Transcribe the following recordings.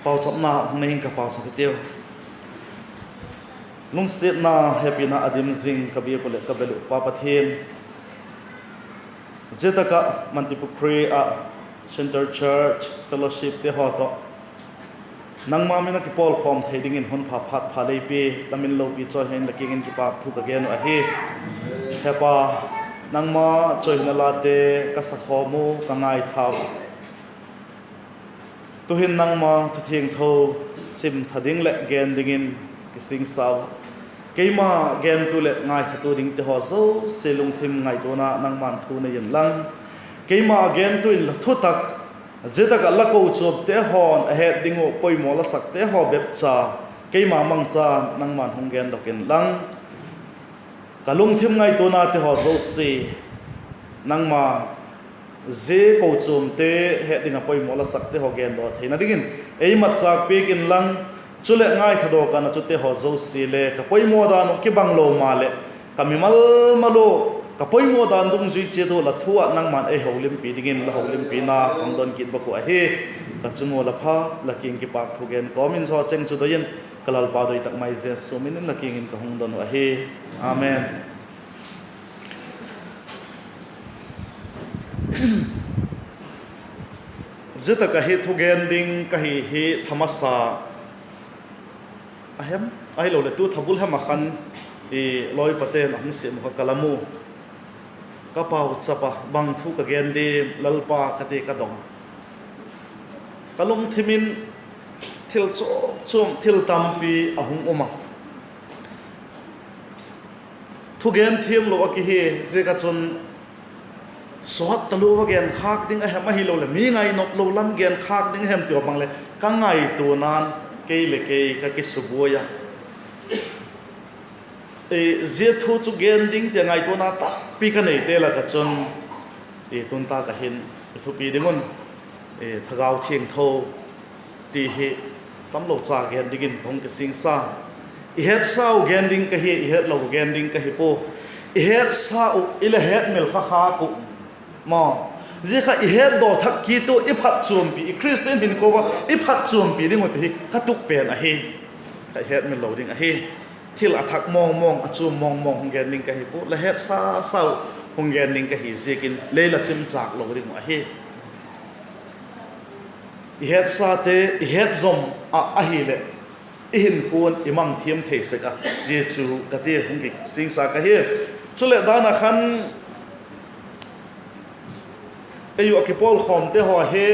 pau chom na hung ka pau sa tiêu lung sit na happy na adim zing ka bi ko le ka belu pa pathin zetaka mantipukri a center church fellowship te ho to nang ma mina ki pol form thading in hun pha phat pha lei pe lamin lo pi cho hen laking in ki pa thu ka gen a hi hepa nang ma choi na la te ka sa kho mu ka ngai thaw tu hin nang ma thu thing tho sim thading le gen ding in ki sing saw keima gen tu le ngai thatu ding te ho zo selung thim ngai to na nang man thu na yin lang keima gen tu in thu tak zeta ka la ko chop te hon a het dingo poimo la sak te ho bep cha keima mang cha nang man hong gen dokin lang kalung thim ngai to na te ho zo si nang ma ze ko chum te het dinga poimo la sak te ho gen do theina dingin ei mat chak pe kin lang chule ngai khado kana chu te ho zo si le ka poimo da no ki bang lo ma le kamimal malo ka poimo dan dung zui che do la thua nang man e holim pi dingin la holim pi na ang don kin ba ko a he ka chumo la pha la king ki pak thu gen komin so cheng chu do yin kalal pa doi tak mai je so min la king in ka hung don a he amen zeta ka he thu gen ding ka hi he thamasa ahem ai lo le tu thabul ha ma khan e loi paten ang sim ka kalamu ka pau chapa bang thu ka gen de lalpa ka te ka dong kalung thimin thil chom thil tampi ahung oma thu gen thim lo ki he je ka chon sot talu wa gen khak ding a hem a hi lo le mi ngai nok lo lam gen khak ding hem tio bang le ka ngai tu nan ke le ke ka ki subuya e zia thu chu gen ding te ngai to na ta pi ka nei te la ka chon e tun ta ka hin thu pi dingon e thagau thieng tho ti he tam lo cha gen dingin thong ke sing sa i het sau gen ding ka he i het lo gen ding ka he po i het sa u ila het mel kha kha ku ma ji kha i het do thak ki to i phat chum pi i christian hin ko wa i phat chum pi ding ot hi ka tuk pen a he ka het mel lo ding a he thil athak mong achum mong hong gen ning ka hi pu la het sa sau hong gen ning ka hi zekin leila chim chak lo ring a he i het sa te i het zom a hi le i hin pun i mang thiam thei se ka je chu ka te hong ki sing sa ka he chule dana khan ayu akipol khom te ho he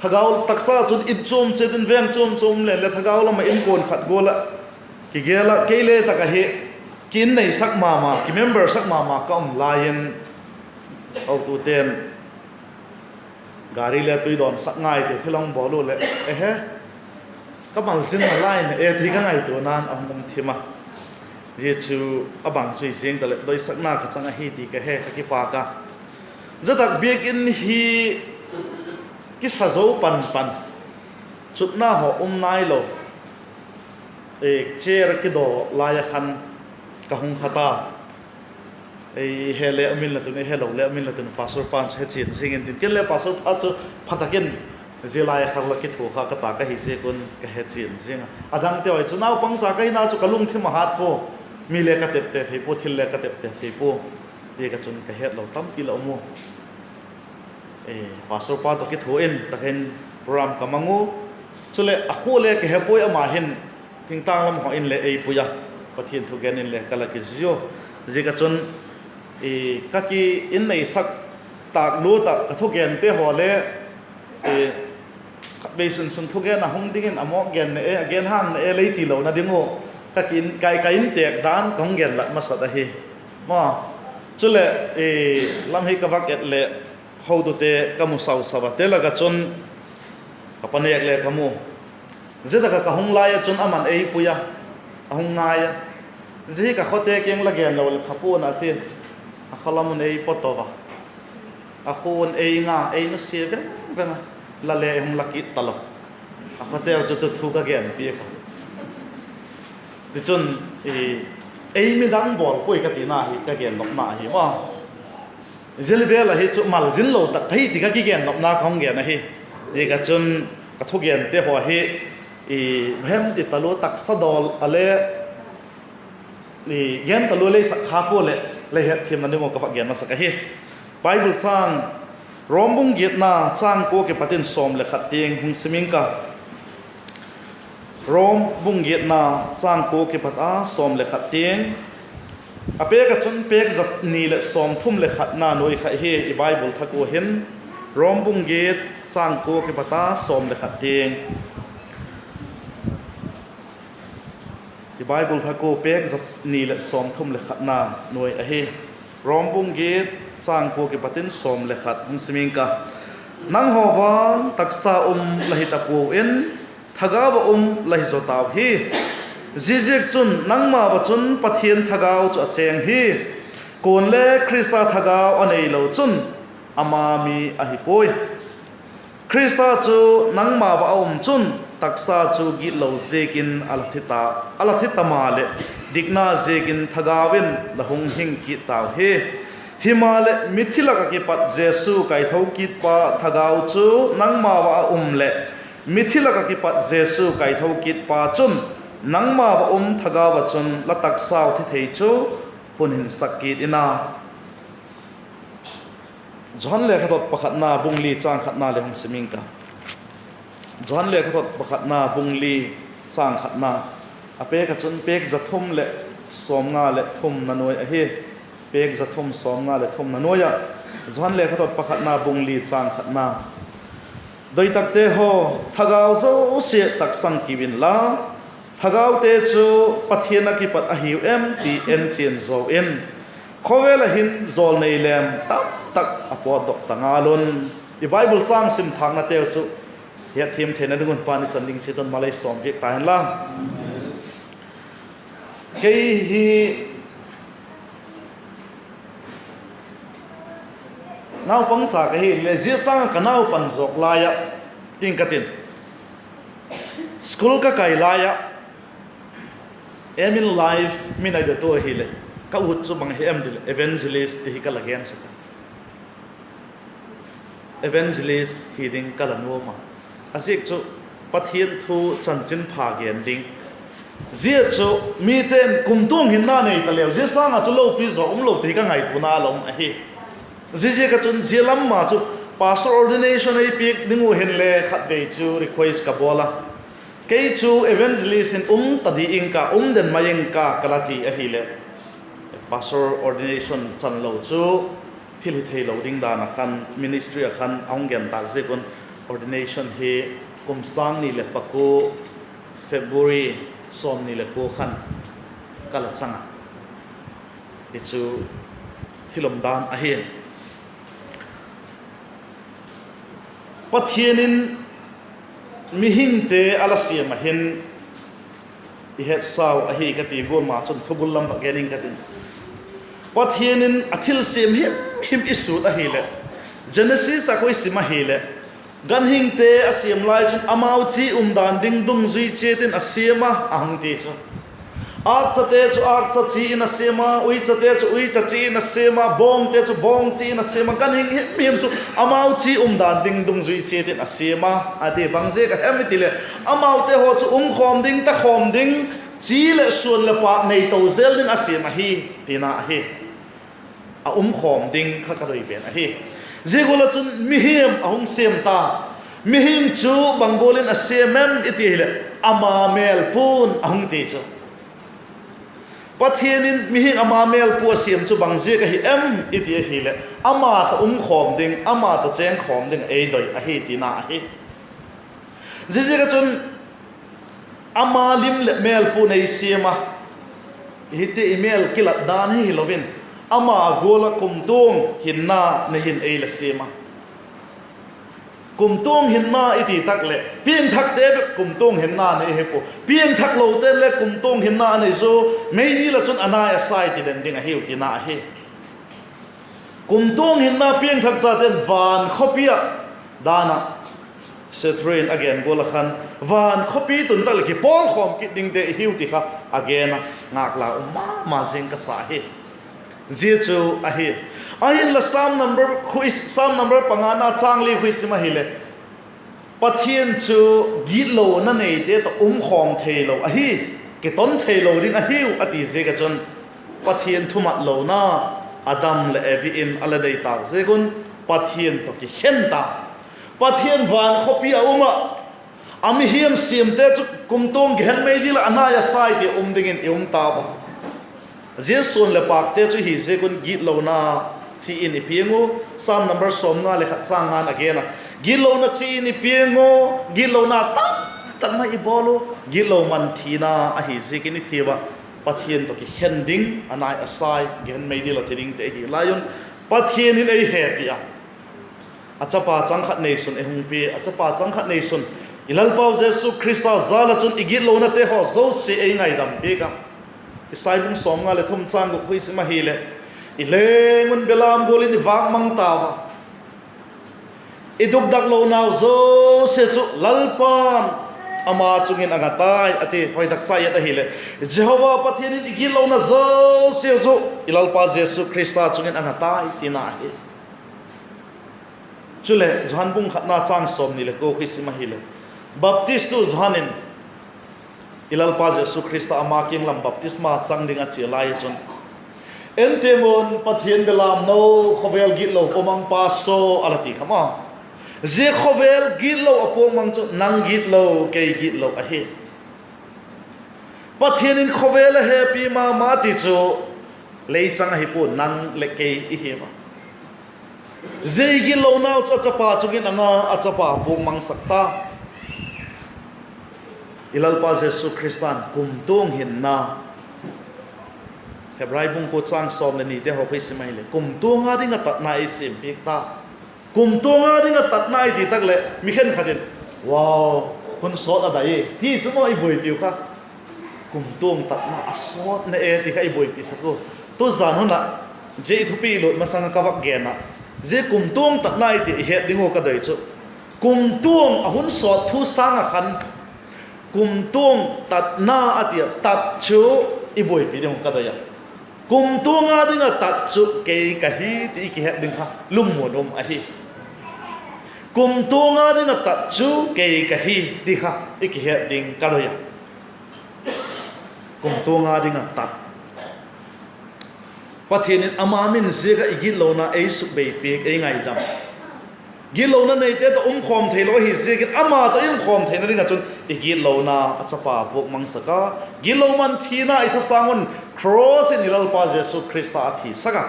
thagaul taksa chun in chum chetin veng chum le thagaul ma in kon khat gola ki gela kele taka he kin nei sak mama ki member sak mama ka lion au tu ten gari le tui don sak ngai te thilong bolu le he ka mal sin na line e thi ka ngai tu nan am thima ye chu abang chui sing ta le doi sak na ka changa hi ti ka he ka ki pa ka zatak biak in hi ki sazo pan chut na ho nai lo e chair ki do laya khan ka hung khata e hele amil na tu ne hello le amil na tu pastor panch he chin singin tin ken le pastor phachu phatakin je laya khar la ki thu kha ka ta ka hi se kun ka he chin singa adang te oi chu nau pang cha kai na chu kalung thim hat po mi le ka tep te thei po thil le ka tep te thei po ye ka chun ka het lo tam ki lo mo e pastor pa to ki thu in ta hen program kamangu chule a khu le ke he poi ama hin thing tang lam ho in le ei puya pathian thu gen in le kala ki zio zika chon e kaki in nei sak tak lu ta ka thu gen te ho le e be sun thu gen na hong ding in amo gen e again han e lei ti lo na dingo kaki in kai in tek dan kong gen la ma sa da hi ma chule e lam hi ka vak et le ho do te kamu sau sawa te la ka chon ka panek le kamu zeta ka hung lai chun aman ei puya ahung ngai ji ka khote keng la gen lo phapu na tin a khalamun ei potova a khun ei nga ei no se ve la le hung laki talo a khote chu thu ka gen pi ko ti chun ei mi dang bol poi ka ti na hi ka gen lok na hi ma zilve la hi chu mal zin lo tak thai ti ka ki gen lok na khong gen na hi ye ka chun ka thogen te ho hi i hem ti talu tak sadol ale ni gen talu le sak ha ko le het thim na mo ka pa gen ma sak hi Bible chang rombung git na chang ko ke patin som le khat ting hung siming ka rom bung git na chang ko ke pat a som le khat ting ape ka chun pek zat ni le som thum le khat na noi kha hi i Bible thako hin rom bung git chang ko ke pata som le khat ting i Bible thako pek zat ni le som thum le khat na noi a hi rom bung git chang ko ke patin som le khat hung siming ka nang howan taksa lahita pu in thagawa lahi zo taw hi zizek chun nangma ba chun pathian thagaw chu acheng hi kon le Krista thagaw anei lo chun amami ahi poi Krista chu nangma ba chun taksa chu gi lo zekin alathita ma le digna zekin thagawin lahung hing ki taw he himale mithila ka ki pat Jesu kai thau ki pa thagaw chu nangma ba le mithila ka ki pat Jesu kai thau ki pa chun nangma ba thagawa chun latak saw thi thei chu punin sakit ina John le khatot pakhat na bungli chang khat na le hung siming ka John le khatot pakhat na bungli chang khat na ape ka chun pek zathum le som nga le thum na noi a hi pek zathum som nga le thum na noya John le khatot pakhat na bungli chang khat na doi takte ho thagaw zo se tak sang kiwin la thagaw te chu pathiana ki pat ahiu ti en chen zo en khowela hin zol nei lem tak apot dok tangalon i Bible chang sim thang na te chu he thim thena dungun pani chanding chiton malai som ge ta la kei hi nau pang cha ka hi le zia sang ka nau pan zok la ya ting katin school ka kai la ya emin life min ai da to hi le ka ut chu bang he em dil evangelist ti ka lagen sa evangelist hi ding kala no ma asik chu pathian thu chanchin pha gen ding zia chu mi ten kumtung hin na nei ta lew zia sang a chu lo pi zo lo ti ka ngai tu na lom a hi zia ka chun zia lam ma chu pastor ordination ai pik dingu hen le khat ve chu request ka bola kei chu evangelist in tadi ingka den mayeng ka kalati a hi le pastor ordination chan lo chu thil thei lo ding da na khan ministry a khan ong gen ta se kon ordination he kumsang ni le pako February som ni le ko khan kala changa ichu thilom dan a hi pathianin mihing te alasiam a hin i het saw a hi ka ti gol ma chun thubul lam ba gening ka tin pathianin athil sim him isut a hi le Genesis a koi sim a hi le gan hing te asiam lai chun amau chi dan ding dum zui chetin asiama ahang ti chu ak chate chu ak cha chi in asema ui chate chu ui cha chi in asema bong te chu bong chi in asema gan hing him chu amau chi dan ding dum zui chetin asema ati bangje ka hem ti le amau te ho chu khom ding ta khom ding chi le suan le pa nei to zel ding asema hi tina hi a khom ding kha ka doi ben a hi zegola chun mihim ahung sem ta mihim chu bangbolin asemem iti le ama mel pun ahung ti chu pathianin mihing ama mel pu asem chu bangje ka hi em iti hi le ama ta khom ding ama ta cheng khom ding ei doi a hi ti na a hi je ka chun ama lim le mel pu nei sema hi te email kilat dan hi lovin ama gola kumtung hinna ne hin ei la sema kumtung hinna iti takle pieng thak te kumtung hinna ne he po pieng thak lo te le kumtung hinna ne zo mei ni la chun anaya sai ti den ding a heu ti na he kumtung hinna pieng thak cha ten van khopia dana setrin again gola khan van khopi tun tal ki pol khom ki ding de heu ti kha again ngak la ma jing ka sa he zia chu ahin la sam number pangana changli khui sima hile pathian chu git lo na nei te to khom thei lo a hi ke ton thei lo ding a hiu ati ze ka chon pathian thumat lo na adam le evi in ala dei ta ze gun pathian to ki hen ta pathian van khopi a uma ami hiam sim te chu kumtong gen mei dil anaya sai te ding in ta ba je son le pak te chu hi ze gun git lo na chi in ipiengu sam number som nga le khat chang han again git lo na chi in ipiengu git lo na ta mai ibolo git lo man thina a hi ze kini thiwa pathian to ki hen ding anai asai gen mei dil athing te hi lion pathian in ei happy a achapa changkhat nei sun ehung pe achapa changkhat nei sun ilal pau jesu christa zala chun igit lo na te ho zo se ei ngai dam pe ka isai bung som nga le thum chang ko phui sima hi le ilengun belam golin wang mang ta wa iduk dak lo naw zo se chu lalpan ama chungin angatai ati hoi dak sai at hi le jehova pathian in igit lo na zo se chu ilal pa jesu christa chungin angatai tina hi chule zhan bung khatna chang som ni le ko khisima hi le baptist tu zhanin ilal pa jesu christa ama king lam baptisma chang dinga chi lai chun entemon pathian belam no khovel git lo komang pa so alati khama je khovel git lo apong mang chu nang git lo ke git lo a he pathian in khovel happy ma ti chu lei chang hi pu nang le ke i he ba je git lo naw cha pa chungin anga achapa bung mang sakta ilal pa jesu christan kumtung hin na hebrai bung ko chang som le ni te ho phai simai le kumtunga ringa tat na isim pikta kumtunga ringa tat na ti tak le mi khen khatin wow hun so da dai ti chumo i boi piu kha kumtung tat na asot na e ti khai boi pi sako to zan hona je thu pi lo masang ka wak ge na je kumtung tat na ti he dingo ka dai chu kumtung ahun so thu sanga khan kumtung tat na atia tat chu i boi pi dingo ka dai kumtunga dinga tat chu ke ka hi ti ki he ding kha lum mo dom a hi kumtunga dinga tat chu ke ka hi ti kha i ki he ding ka lo ya kumtunga dinga tat pathian amamin zega igil lo na ei su be pe ei ngai dam gil lo na nei te to khom thei lo hi zega ama to khom thei na ringa chun igil lo na achapa bok mang saka gil lo man thina i tha sangon cross in ilal pa jesu christa athi saka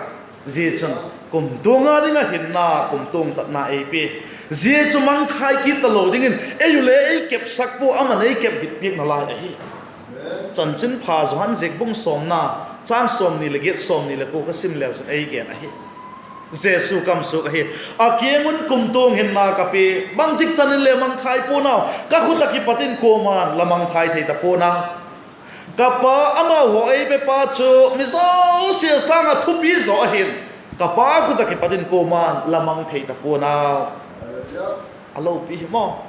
je chun kumtunga dinga hinna kumtung tat na ei pe je chu mang thai ki ta lo dingin eyule ei kep sak po ama nei kep bit pik na la hi chan chin pha johan jek bung som na chang som ni le get som ni le ko ka sim le chen ei gen a hi jesu kam su ka hi a kemun kumtung hinna ka pe bang tik chan le mang thai po na ka khu ta ki patin ko man lamang thai thei ta po na kapa ama ho ei pe pa chu mi zo sia sanga thupi zo hin kapa khu ta ki patin ko man lamang thei ta po na alo pi mo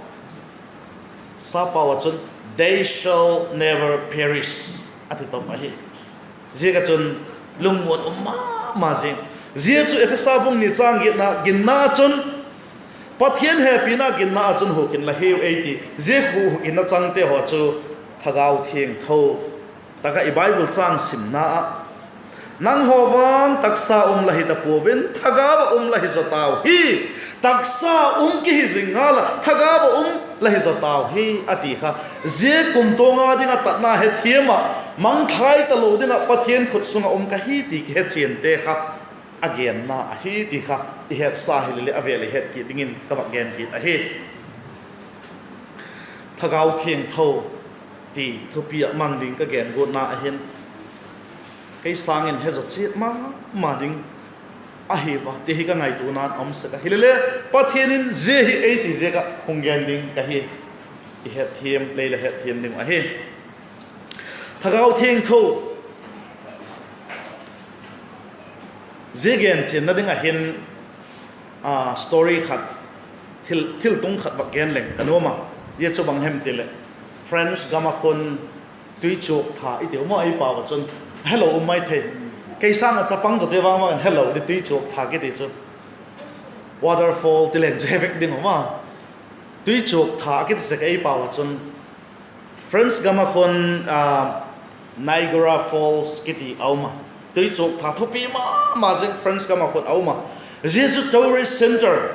sa pa wa chun they shall never perish ati to ma hi je ka chun lungmon ma jing je chu efesa bung ni chang gi na gin na chun pathian happy na gin na chun ho kin la heu 80 je hu in na chang te ho chu thagau thieng tho taka i bible chang sim na nang ho wang taksa la hi ta povin thagawa la hi zotaw hi taksa ki hi zingala thagawa la hi zotaw hi ati kha je kumtonga dinga tatna he thiema mang thai ta lo dinga pathian khut sunga ka hi ti he chen te kha again na a hi ti kha i he sa hi le avele het ki dingin ka ba gen ki a hi thagau thieng tho ti thupia mang ding ka gen go na a hin cái sangin he zo chi ma ding a hi wa te hi ka ngai tu nan om sa ka hilele pathianin je hi ei ti je ka hongyan ding ka hi i het thiam le le het thiam ding a hi thagau thieng tho je gen chen na ding a hin story khat thil tung khat ba gen leng kanoma ye chu bang hem tile friends gama kon tui chok tha i te mo ai pa wa chon hello mai the cái sang ở Japan cho teva mà hello đi tùy chụp thà cái gì chứ waterfall thì lên chơi vẹt đi mà tui chok tha kit se kai paw chun friends gama kon Niagara Falls kiti auma tui chok tha thopi ma jeng friends gama kon auma jeju tourist center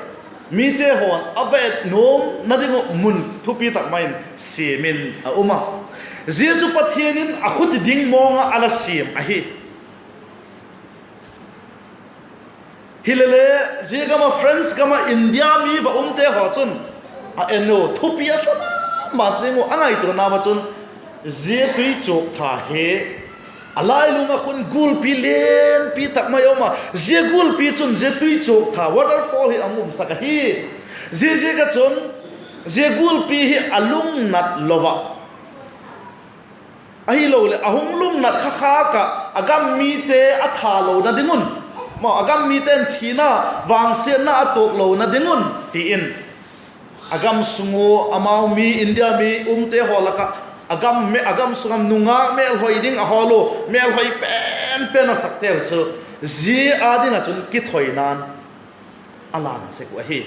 mi te hon avet nom nadingo mun thupi tak main simin auma jeju pathianin akhut ding monga ala sim ahi hilele je gama friends gama India mi ba umte ho chun a eno thupi asama ma sengo angai to na ma chun je tui chok tha he alai lunga khun gul pi len pi tak mai oma je gul pi chun je tui chok tha waterfall hi angum saka hi je ka chun je gul pi hi alung nat lova ahi lo le ahung lung nat kha kha ka agam mi te atha lo na dingun ma agam mi ten thina wang se na atok lo na dingun ti in agam sungo amau mi India mi umte holaka agam sungam nunga mel hoi ding a holo mel hoi pen a saktel chu ji ading a chun ki thoi nan alan se ko hi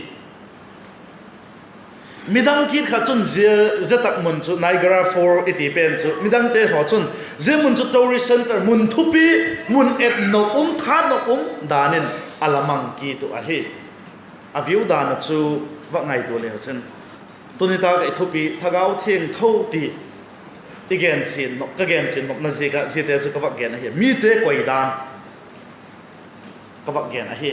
midang kit kha chun je tak mun chu Niagara Falls iti pen chu midang te ho chun je mun chu tourist center mun thupi mun et no than no danin alamang ki tu a hi a view dan chu wa ngai tu le chen tunita ga thupi thagau theng tho ti igen chin no ka gen chin no na je ga je te chu ka wa gen a hi mi te koi dan ka wa gen a hi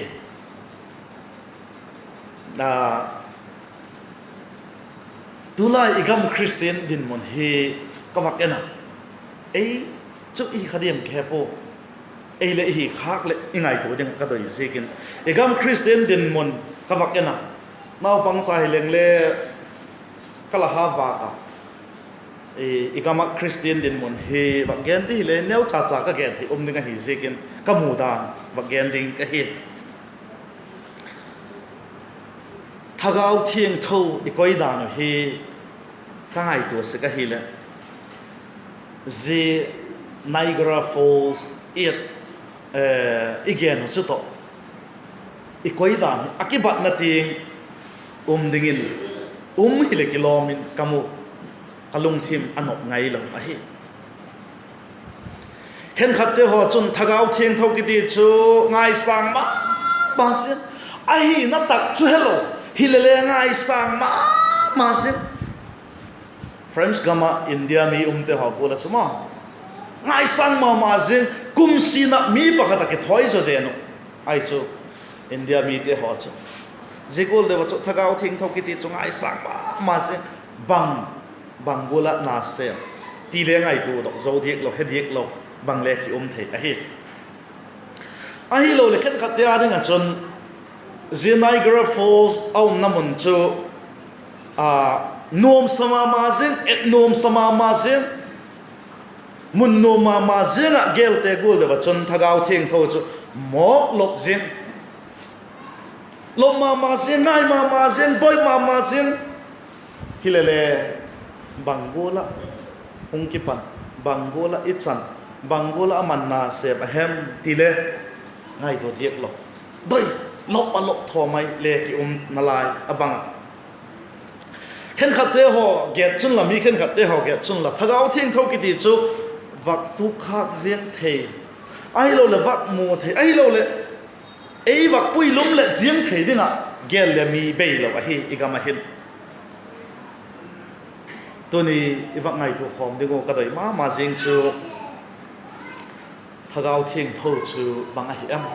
tulai igam Christian din mon he kawak ena ei chu I khadiem khepo ei le hi khak le ingai to ding ka doi sekin igam Christian din mon kawak ena nau pang chai leng le kala ha ba ka igam Christian din mon he ba gen ti le neu cha cha ka gen thi ding a hi sekin ka mu dan ba gen ding ka hi thagau thieng tho ikoi dan he ka ngai to se ka hi le je Niagara Falls it igen chu to ikoi dan akibat na ting dingin hile kilomin kamu kalung thim anop ngai lo a hi hen khatte ho chun thagau thieng tho ki ti chu ngai sang ma se a hi na tak chu hello hilele ngai sang ma se French gama India mi umte ha bola chuma ngai sang ma jing kum si na mi pakata ke thoi jo je no ai chu India mi te ho chu jigol de chu thagau thing thok ki ti chu ngai sang ma se bang bola na se ti le ngai tu dok zo dik lo he dik lo bang le ki the a hi lo le khen khat te a ding a chun je Niagara Falls au namun chu nom sama mazing et nom sama mazing mun nom ma mazing a gel te gul de chun thagau theng tho chu mok lok jing lom ma mazing ngai ma mazing boy ma mazing hilele bangola hungkipan bangola itchan bangola amanna se hem tile ngai to diek lo doi lop a lop tho mai le ki nalai abang khen khat te ho get chun la mi khen khat te ho get chun la thagau thing tho ki ti chu vak tu khak jiang the ai lo le vak mo the ai lo le ei vak pui lum le jiang the dinga gel le mi be lo a hi igama hin tuni iwak ngai tu khom dingo ka doi ma jing chu thagau thing tho chu bang a hi am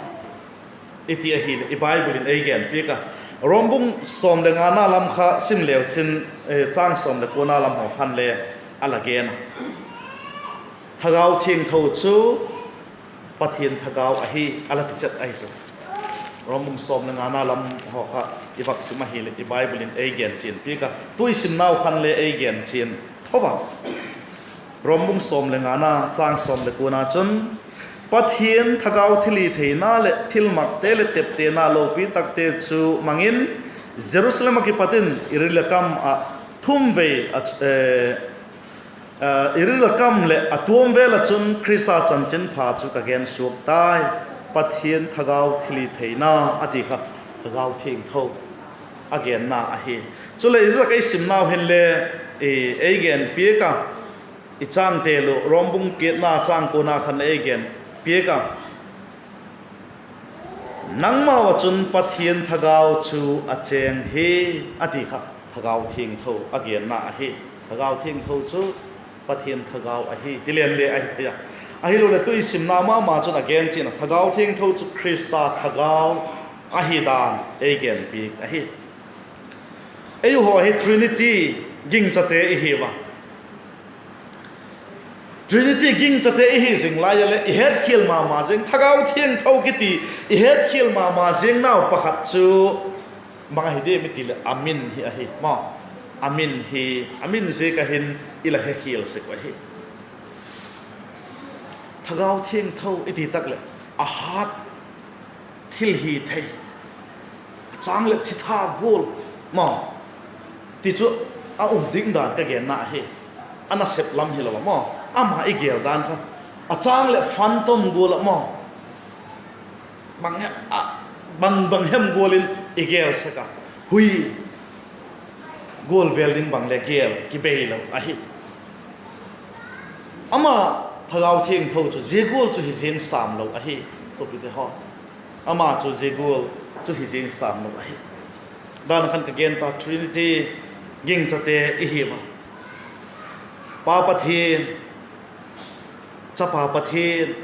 iti a hi le Bible in again pika rombung som le ngana lam kha sim leo chin chang som le kona lam ho khan le ala gen thagau thing tho chu pathian thagau a hi ala ti chat ai chu rombung som le ngana lam ho kha iwak sim a hi le Bible in again chin pika tui sim nau khan le again chin thoba rombung som le ngana chang som le kona chun pathian thagau thili theina le thilmak te le tep te na lo pi tak te chu mangin Jerusalem ki patin irilakam a thumve irilakam le atum ve la chun Krista chanchin pha chu ka gen suak tai pathian thagau thili theina ati kha thagau thing tho again na ahi chule is kai sim now henle again pie ka I chang te lo rombung ke na chang ko na khan again pie ka nang ma wa chun pathian thagau chu a cheng he ati kha thagau thing tho again na ahi thagau thing tho chu pathian thagau ahi tilen le ai thaya ahi lo le tu sim na ma chun again chin thagau thing tho chu Krista thagau ahi dan again pi ahi ayu ho hi Trinity ging chate hi wa Trinity ging chate hi sing la ya le I het khil ma jeng thagau thieng thau ki ti I het khil ma jeng nau pakhat chu ma hi de mi ti le amin hi ahi ma amin hi amin se ka hin ila he khil se wa hi thagau thieng thau I ti tak le a hat thil hi thei chang le thi tha gol ma ti chu a ding dan ka gen na he ana sep lam hi lo ma ama I gel dan kha a chang le phantom gol ma bang hem golin I gel saka hui gol velding bang le gel ki be lo a hi ama thagau thieng tho chu je gol chu hi zen sam lo a hi so bi de ha ama chu je gol chu hi zen sam lo a hi dan khan ka gen ta Trinity ging chate I hi ma pa pathian cha pa pathian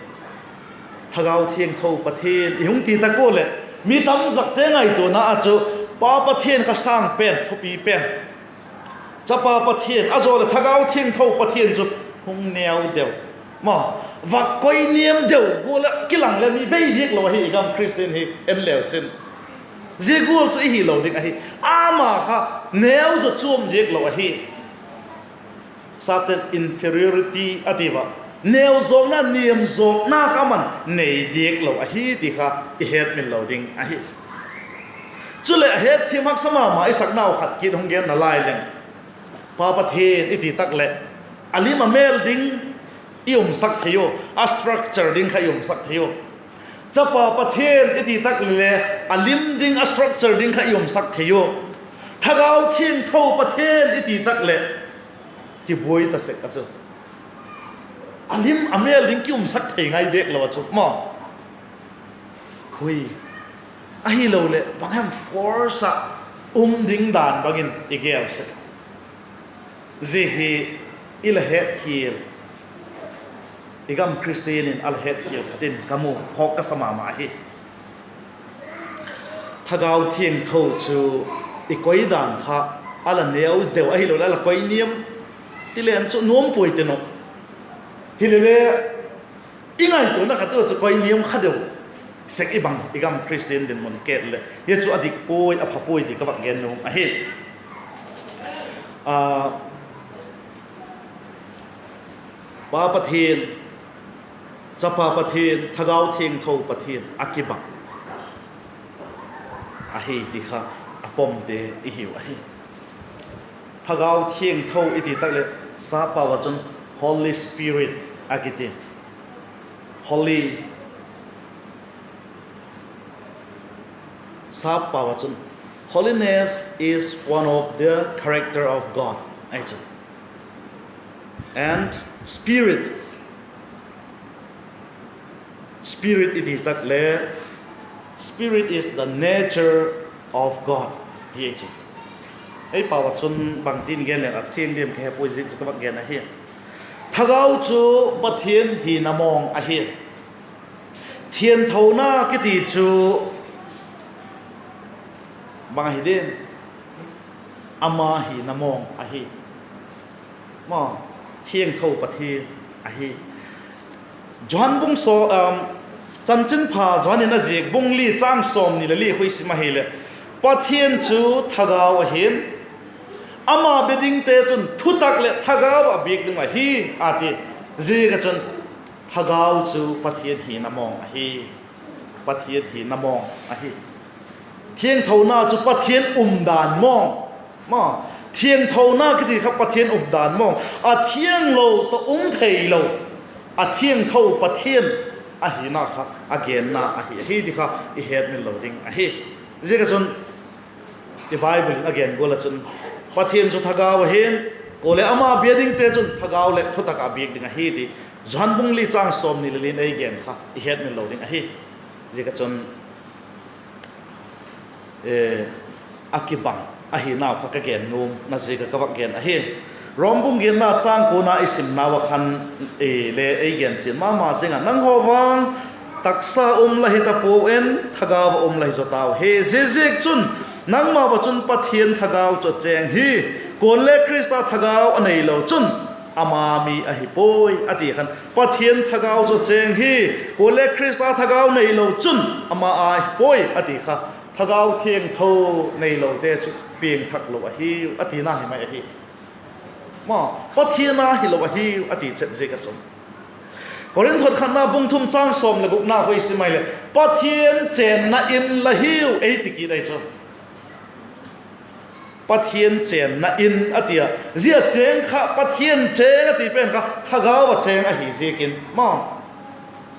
thagau thieng tho pathian I hung ti ta ko le mi tam zak te ngai to na a chu pa pathian ka sang pen thopi pen cha pa pathian a zo le thagau thieng tho pathian chu hung neo deu ma và coi niệm đều go la kilang le mi bei hiek lo hi gam Christian hi en leo chen je go chu hi lo ding a hi ama kha neo zo chum hiek lo hi certain inferiority ativa neo zo na niệm zo na ka man nei diek lo a hi ti kha I het min lo ding a hi chu le het thi mak sama ma I sak nau khat kin hong gen na lai leng pa pathian I ti tak le alima mel ding ium sak theo a structure ding khayum sak theo chapa pathian iti tak le alim ding a structure ding khayum sak theo thagau thieng tho pathian iti tak le ki boi ta se ka chu alim amel ding kium sak thei ngai dek lo chu ma hui a hi lo le bang ham force ding dan bagin igel se ze hi ila het hier igam Christian in al het hiel tin kamu khok ka sama ma hi thagau thieng tho chu I koi dan kha ala neu deu a hi lo la koi niam ti len chu nuam poi te no hi le ingai to na kha to chu koi niam kha deu sek ibang igam Christian din mon ket le ye chu adik poi a pha poi ti ka bak gen no a hi pa pathian chapa pathian thagau thieng tho pathian akiba a hi ti kha apom te I hiu a hi thagau thieng tho I ti tak le sa pa wa chun Holy Spirit akite holy sa pa wa chun holiness is one of the character of God and spirit iti tak le spirit is the nature of God hi chi ei pa wa chun bang tin gen le at ching dem ke poi zik ka bak gen a hi thagau chu pathian hi namong a hi thian thona ki ti chu bang hi dem ama hi namong a hi ma thieng tho pathian a hi John bung so chan chen pha John in a zik bung li chang som ni le li hui si ma hi le pathian chu thagau hin ama beding te chun thutak le thagau a bik ding a hi ati ji ga chun thagau chu pathian hi namong a hi pathian hi namong a hi thieng tho na chu pathian dan mong ma thieng tho na ki ti kha pathian dan mong a thieng lo to thei lo a thieng tho pathian a hi na kha again na a hi hi ti kha I het min lo ding a hi je ka chun the Bible again gola chun pathian chu thagaw hen kole ama biading te chun thagaw le thotaka biak ding a hi ti zhan bung li chang som ni lin ei gen kha I het min lo ding a hi je ka chun akibang a hi naw kha ka gen num na je ka kawak gen a hi rom bung gen na chang ko na isim nawa khan le ei gen chin ma ma singa nang ho wang taksa la hi ta po en thagaw la hi zo taw he je chun nang ma ba chun pathian thagaw cho cheng hi kon le krista thagaw anei lo chun ama mi a hi poi ati khan pathian thagaw cho cheng hi kon le krista thagaw nei lo chun ama a hi poi ati kha thagaw thieng tho nei lo te chu pieng thak lo a hi ati na hi mai a hi ma pathian na hi lo a hi ati chet je ka chum korin thot khan na bung thum chang som le guk na hoi si mai le pathian chen na in la hiu ei ti ki dai chu pathian chen na in atia zia cheng kha pathian cheng ati pen kha thagaw wa cheng a hi zekin ma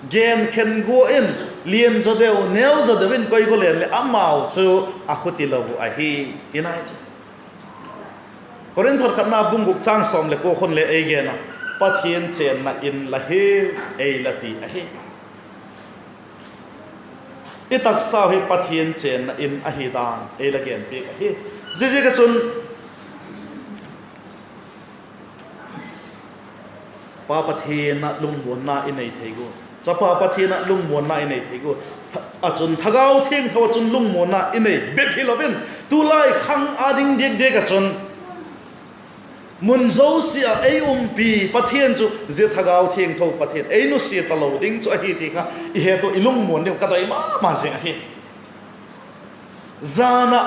gen khen go in lien zo deu neu zo devin koi go len le amau chu a khuti lo a hi inai chu korin thot khan na bung guk chang som le ko khon le ei ge na pathian chen na in la hi ei la ti a hi I tak sa hi pathian chen na in a hi dan ei la gen pe a hi je ka chun pa pathian na lung mon na in ei thei go cha pa pathian na lung mon na in ei thei go a chun thagaw thing thaw chun lung mon na in ei bet hi lovin tu lai khang ading de ka chun mun zo sia ei pi pathian chu je thagaw thing tho pathian ei nu si ta lo ding chu a hi ti kha I he to ilung mon de ka dai ma je a hi zana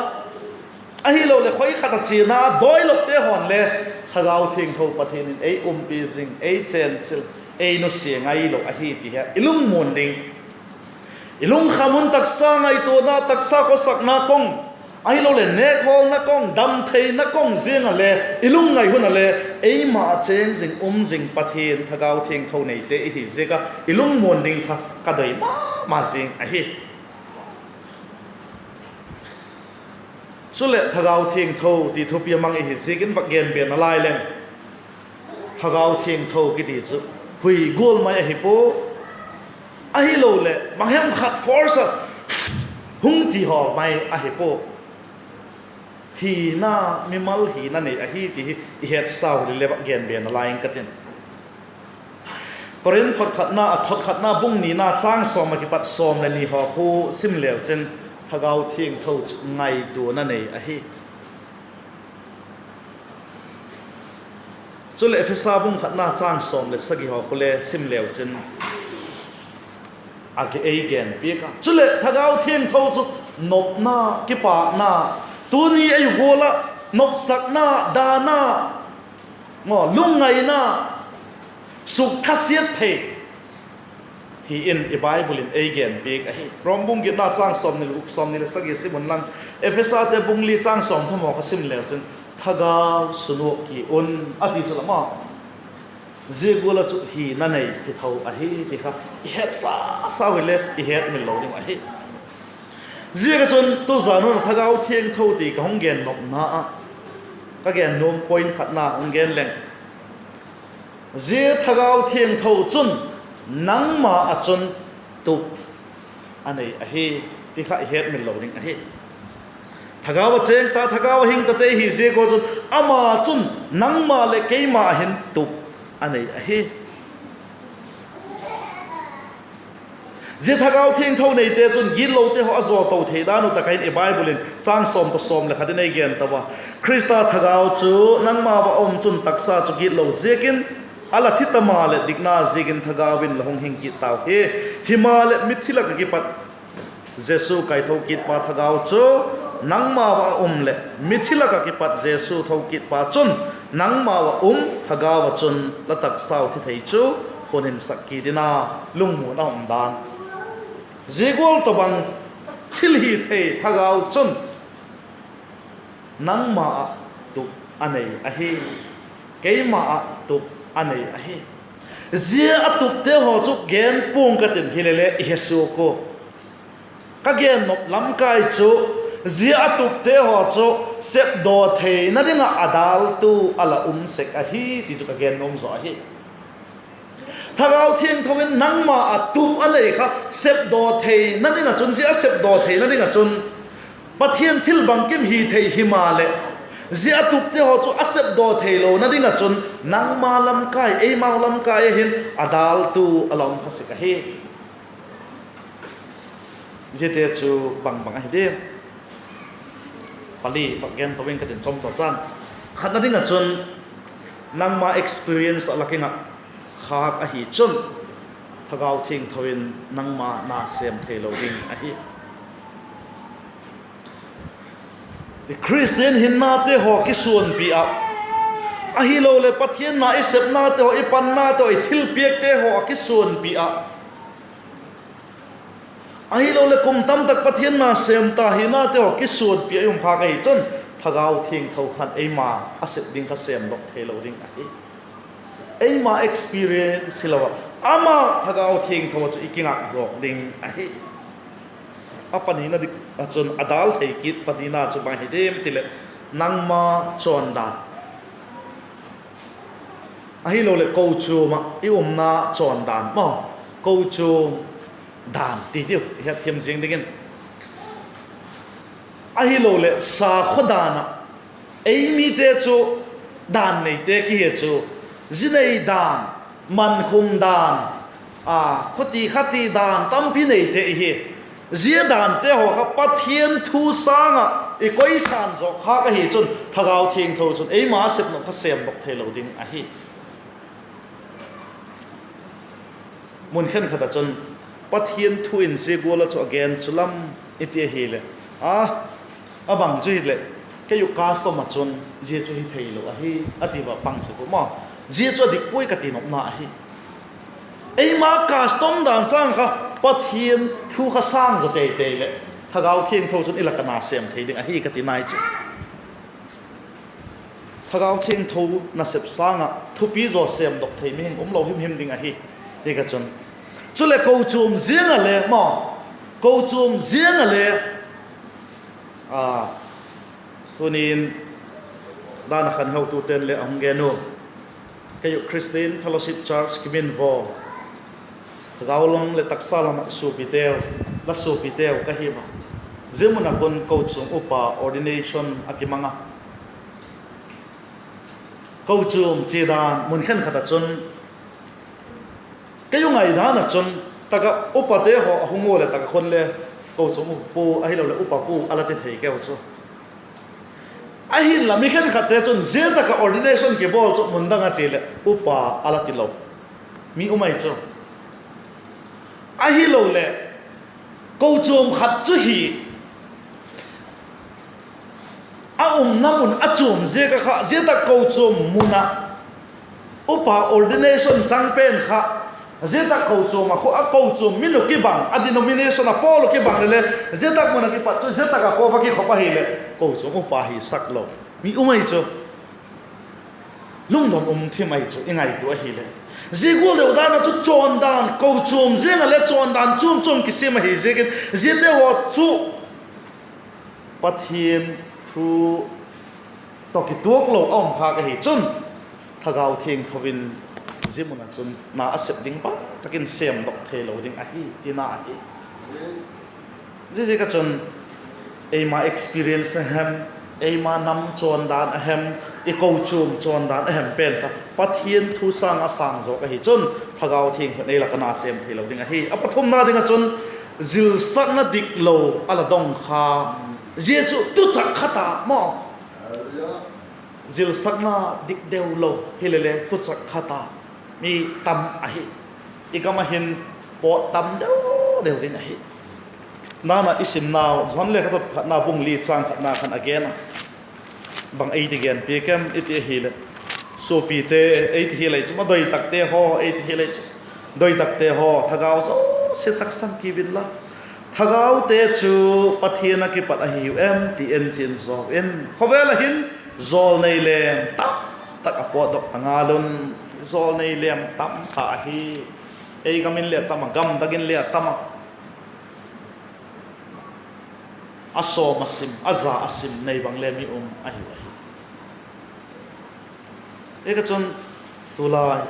a hi lo le khoi khata chi na doi lo te hon le thagaw thing tho pathian in ei pi jing ei chen chil ei nu si ngai lo a hi ti ha ilung mon ding ilung khamun taksa ngai to na taksa ko sak na kong ai lo le ne khol na kong dam thei na kong zing a le ilung ngai hun a le ei ma chen jing jing pathian thagaw thing tho nei te hi je ka ilung mon ding kha ka dai ma jing a hi sule thagaw thing tho ti thupia mang hi zigin bak gen ben alai leng thagaw thing tho ki ti chu hui gol mai a hi po a hi lo le mang hem khat force hung ti ho mai a hi po hi na mi mal hi na nei a hi ti I het sau le bak gen ben alai ka tin korin thot khat na bung ni na chang som ma ki pat som le ni ho khu sim leo chen thagaw thieng tho ngai tu na nei a hi chule efesa bung khat na chang som le sagi ho khule sim leo chen a ke ei gen pi ka chule thagaw thieng tho chu nop na ki pa na tu ni ai gola nop sak na da na ngo lung ngai na suk khasiat the hi in the Bible in again big a hi rom bung gi na chang som ni le sagi simun lang efesa te bung li chang som thamo ka sim le chen thagaw sunu ki un ati chalama je gola chu hi na nei ti thau a hi ti kha I het sa wele I het min lo ding a hi je ka chun tu zanu thagaw thieng tho ti ka hong gen nop na ka gen nom point khat na hong gen leng je thagaw thieng tho chun nang ma a chun tu anei a hi ti kha I het min lo ding a hi thagaw cheng ta thagaw hing ta te hi je ko chun ama chun nang ma le ke ma hin tu anei a hi je thagaw thieng tho nei te chun gil lo te ho azo to the da nu ta kain e Bible in chang som to som le khadin ei gen ta wa krista thagaw chu nang ma ba om chun taksa chu gil lo zekin ala thitama le dikna zigin thagawin lahong hing ki taw he himal mithila ka ki pat jesu kai tho kit pa thagaw chu nangma wa le mithila ka ki pat jesu tho kit pa chun nangma wa thagaw chun la tak saw thi thei chu konin sakki dina lungmu na dan jigol to bang thil hi thei thagaw chun nangma tu anei a hi keima tu anei a hi zia atup te ho chu gen pung ka tin hilele Yesu ko ka gen nop lam kai chu zia tup te ho cho sep do thei na dinga adal tu ala sek a hi ti chu ka gen nom zo hi thagau thieng thawin nangma atup alei kha sep do thei na dinga chun zia sep do thei na dinga chun pathian thil bang kim hi thei himale zia tup te ho chu asep do thei lo na dinga chun nangma lam kai ei mau lam kai hin adal tu alom kha sek a hi zete chu bang bang hi de pali bagian tawing katin chom cho chan khana dinga chun nangma experience alakinga khak a hi chun thagau thing thawin nangma na sem thelo ding a hi the Christian hin na te ho ki suan pi a hi lo le pathian na isep na te ho ipan na te ho thil piek te ho ki suan pi a hi lo le kum tam tak pathian na sem ta hi na te ho ki suan pi yum kha kai chun thagau thing tho khan eima asep ding ka sem dok thelo ding a hi eima experience hilawa ama thagau thing tho chu ikinga zok ding a hi apani na dik achun adal thei kit padina chu ba hi dem tile nangma chon da a hi lo le ko chu ma i na chon dan mo ko chu dan ti tiu hi thiam jing dingin a hi lo le sa khodana ei mi te chu dan nei te ki he chu zinei dan man khum dan khoti khati dan tampi nei te hi zia dan te ho kha pathian thu sanga i koi san zo kha ka hi chun thagau thing tho chun ei ma sep no kha sem bok thelo ding a hi mun khen khata chun pathian thu in se gola chu again chulam itia hi le abang chu hi le ke yu cast ma chun je chu hi theilo a hi atiwa pang se ko ma je chu dik poi ka ti nom na a hi ei ma custom dan sang kha pathian thu kha sang zo te te le thagau thieng tho chun ilakana sem thei ding a hi ka ti nai chu thagau thieng tho na sep sanga thu pi zo sem dok thei mi lo him ding a hi te ka chun chu le ko chum ziang a le mo ko chum ziang a le tunin dan khan ho tu ten le am ge no ke yu Christian Fellowship Church kimin vo gaulong le taksalam su piteo la su piteo ka hi ma zemuna kon ko chum upa ordination akimanga ko chum chedan mun khan khata chun cái ngai đó là chun taka upa te ho hungo le taka khon le ko chum pu a hi lo le upa pu ala te thei ke chu a hi la mi khan khat te chun je taka ordination ke bol chu mundanga chele upa ala ti lo mi umai chu a hi lo le ko chum khat chu hi a namun a chum je ka kha je ta ko chum muna upa ordination changpen kha zeta ko chuma ko a ko chum minu ki bang a denomination a polo ki bang le zeta mo na ki pa chu zeta ka ko fa ki khopa hi le ko chum pa hi sak lo mi umai chu lung dom thi mai chu ingai tu a hi le zigul de da na chu chon dan ko chum zenga le chon dan chum ki sim hi zegin zete ho chu pathian thu to ki tuak lo om pha ka hi chun thagau thieng thovin zimuna chun na asep ding pa takin sem dok thelo ding a hi tina a hi je ka chun eima experience hem eima nam chon dan hem e ko chum chon dan hem pen ka pathian thu sang a sang zo ka hi chun thagau thing nei la kana sem thelo ding a hi a pathum na ding a chun zil sak na dik lo ala dong kha je chu tu chak khata mo zil sak na dik deu lo hilele tu chak khata mi tam a hi ikama hin po tam deu ding a hi nana isim naw zon le khat na bung li chang khat na khan again bang ei ti gen pi kem iti hi le so pi te ei ti hi le chuma doi tak te ho ei ti hi le doi tak te ho thagau so se tak sam ki bin la thagau te chu pathiana ki pat a hi em ti en chin zo en khowela hin zol nei le tak a po dok tangalun zol nei lem tam tha hi ei gamin le tam gam dagin le tam asom asim aza asim nei bang le mi ahi eka chon tulai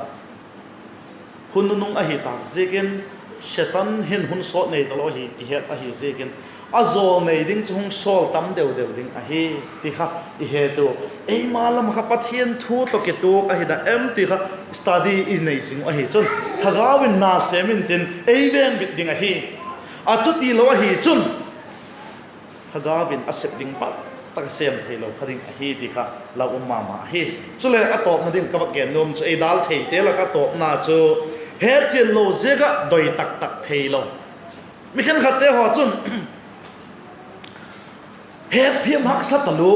hununung ahi tak zekin shetan hin hun so nei talo hi ti het ahi zekin azol nei ding chung sol tam deu ding ahi ti kha i he to ei malam kha pathian thu to ke to ahi da em ti kha study is nei sing ahi chon thagawin na semin tin ei ven bit ding ahi a chu ti lo ahi chun thagawin asep ding pa tak sem thelo kharing ahi ti kha la mama hi chule a to na ding ka ba gen nom chu ei dal thei te la ka to na chu he chen lo zega doi tak tak thelo mi khan khat te ho chun he thiam hak sa talu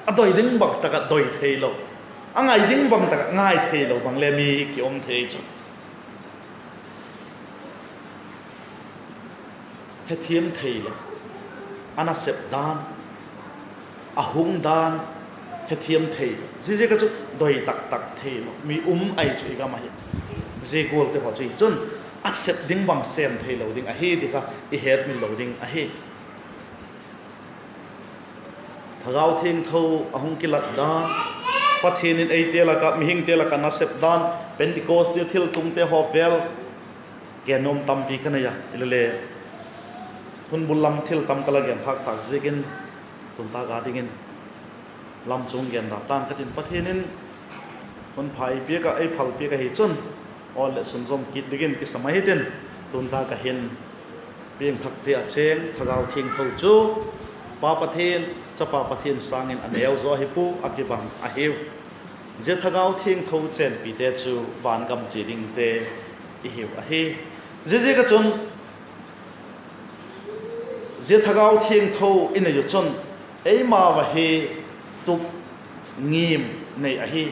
a doi ding bak tak doi thelo angai ding bang tak ngai thelo bang le mi ki om thei chu he thiam thelo ana sep dan ahung dan he thiam thei je ka chu doi tak tak thelo mi ai chu ga ma hi je gol te ho chu chun accept ding bang sem thelo ding a hi dikha I het mi lo ding a hi thagau thing tho ahung kilat da pathin in ei te la ka mi hing te la ka na sep dan pentecost te thil tung te ho vel genom tam pi kana ya ilele hun bulam thil tam kala gen thak thak jekin tunta ga dingin lam chung gen da tan katin pathinin hun phai pe ka ei phal pe ka hi chun all le sun zom kit digin ki samai hitin tunta ka hin pieng thak te a cheng thagau thing tho chu pa pathin chapa pathin sangin aneu zo hi pu akibang a hiu je thagau thing tho chen pi te chu van gam chi ding te I hiu a hi je ka chun je thagau thing tho in a yu chun ei ma wa hi tup ngim nei a hi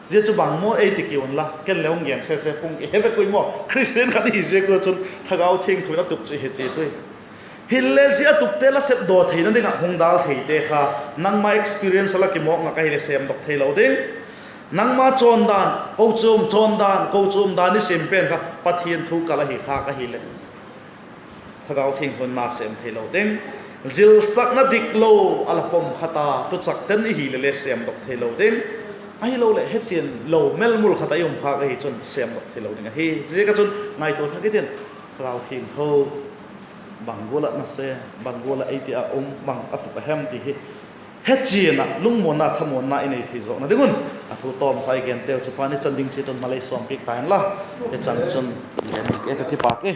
je chu bang mo ei ti kiun la ken leong gen se pung I heve kui mo christian khat hi je ko chun thagau thing tho na tup chu he chi tui hille ji atup te la sep do thein na dinga hong dal thei te kha nang ma experience la ki mo nga kai le sem dok thei lo ding nang ma chon dan ko chum dan ni sem pen kha pathian thu kala hi kha ka hi le thagau thing hon na sem thei lo ding zil sak na dik lo ala pom khata tu chak ten hi le sem dok thei lo ding ai lo le he chen lo mel mul khata yom kha ka hi chon sem dok thei lo ding hi je ka chon ngai to thakiten thagau thing tho bangola na se bangola ai ti a bang atup hem ti hi he china lungmona thamona inei thi zo na dingun athu tom sai gen teu chu pani chanding chi ton malai som pik tain la he chang chun ke ka ki pa ke